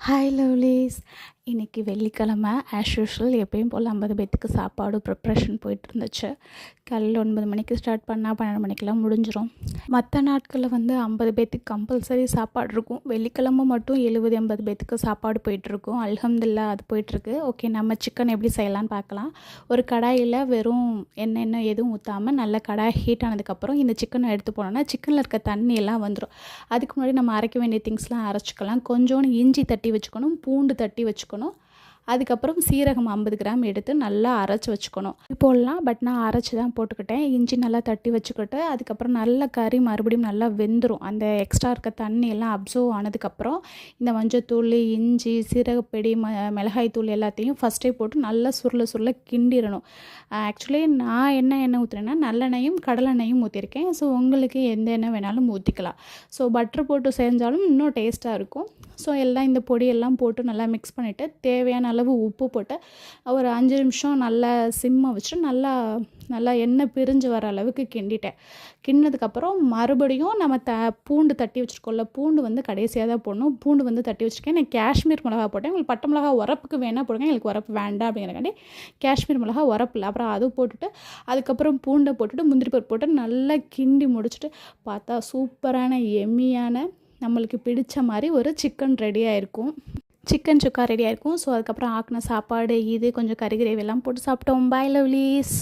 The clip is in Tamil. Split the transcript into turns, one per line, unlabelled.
Hi lovelies. இன்றைக்கி வெள்ளிக்கிழமை ஆஸ் யூஷுவல் எப்பயும் போல் 50 பேத்துக்கு சாப்பாடு ப்ரிப்ரேஷன் போயிட்டுருந்துச்சு. காலையில் 9 மணிக்கு ஸ்டார்ட் பண்ணால் 12 மணிக்கெலாம் முடிஞ்சிடும். மற்ற நாட்களில் 50 பேத்துக்கு கம்பல்சரி சாப்பாடு இருக்கும். வெள்ளிக்கிழமை மட்டும் 70-80 பேத்துக்கு சாப்பாடு போயிட்டுருக்கும். அல்ஹம்துலில்லாஹ் அது போயிட்டுருக்கு. ஓகே, நம்ம சிக்கன் எப்படி செய்யலான்னு பார்க்கலாம். ஒரு கடாயில் வெறும் எண்ணெய் எதுவும் ஊற்றாமல் நல்ல கடாய் ஹீட் ஆனதுக்கப்புறம் இந்த சிக்கனை எடுத்து போனோன்னா சிக்கனில் இருக்க தண்ணி எல்லாம் வந்துடும். அதுக்கு முன்னாடி நம்ம அரைக்க வேண்டிய திங்ஸ்லாம் அரைச்சிக்கலாம். கொஞ்சோண்டு இஞ்சி தட்டி வச்சுக்கணும், பூண்டு தட்டி வச்சுக்கணும். அதுக்கப்புறம் சீரகம் 50 கிராம் எடுத்து நல்லா அரைச்சி வச்சுக்கணும். போடலாம், பட் நான் அரைச்சி தான் போட்டுக்கிட்டேன். இஞ்சி நல்லா தட்டி வச்சுக்கிட்டு அதுக்கப்புறம் நல்ல கறி மறுபடியும் நல்லா வெந்துடும். அந்த எக்ஸ்ட்ரா இருக்க தண்ணி எல்லாம் அப்சர்வ் ஆனதுக்கப்புறம் இந்த மஞ்சத்தூள், இஞ்சி, சீரகப்பொடி, மிளகாய் தூள் எல்லாத்தையும் ஃபஸ்ட்டே போட்டு நல்லா சுருள கிண்டிடணும். ஆக்சுவலி நான் எண்ணெய் ஊற்றுறேன்னா நல்லெண்ணெயும் கடலெண்ணெயும் ஊற்றிருக்கேன். ஸோ உங்களுக்கு எந்த எண்ணெய் வேணாலும் ஊற்றிக்கலாம். ஸோ பட்டர் போட்டு செஞ்சாலும் இன்னும் டேஸ்ட்டாக இருக்கும். ஸோ எல்லாம் இந்த பொடியெல்லாம் போட்டு நல்லா மிக்ஸ் பண்ணிவிட்டு தேவையான அளவு உப்பு போட்டு ஒரு 5 நிமிஷம் நல்லா சிம்மை வச்சுட்டு நல்லா எண்ணெய் பிரிஞ்சு வர அளவுக்கு கிண்டிட்டேன். கிண்டினதுக்கப்புறம் மறுபடியும் நம்ம பூண்டு தட்டி வச்சுருக்கோம்ல, பூண்டு கடைசியாக தான் போடணும். பூண்டு தட்டி வச்சுருக்கேன். நான் காஷ்மீர் மிளகா போட்டேன். உங்களுக்கு பட்டை மிளகா உரப்புக்கு வேணால் போடுங்க, எனக்கு உரப்பு வேண்டாம் அப்படிங்கிறக்காண்டி காஷ்மீர் மிளகா உரப்பு இல்லை. அப்புறம் அதுவும் போட்டுட்டு அதுக்கப்புறம் பூண்டை போட்டுட்டு முந்திரி பருப்பு போட்டு நல்லா கிண்டி முடிச்சுட்டு பார்த்தா சூப்பரான எம்மியான நம்மளுக்கு பிடிச்ச மாதிரி ஒரு சிக்கன் ரெடியாக இருக்கும். சிக்கன் சுக்கா ரெடியாக இருக்கும். ஸோ அதுக்கப்புறம் ஆக்கின சாப்பாடு இது கொஞ்சம் கறி கிரேவி எல்லாம் போட்டு சாப்பிட்டோம். பாய் லவ்லீஸ்.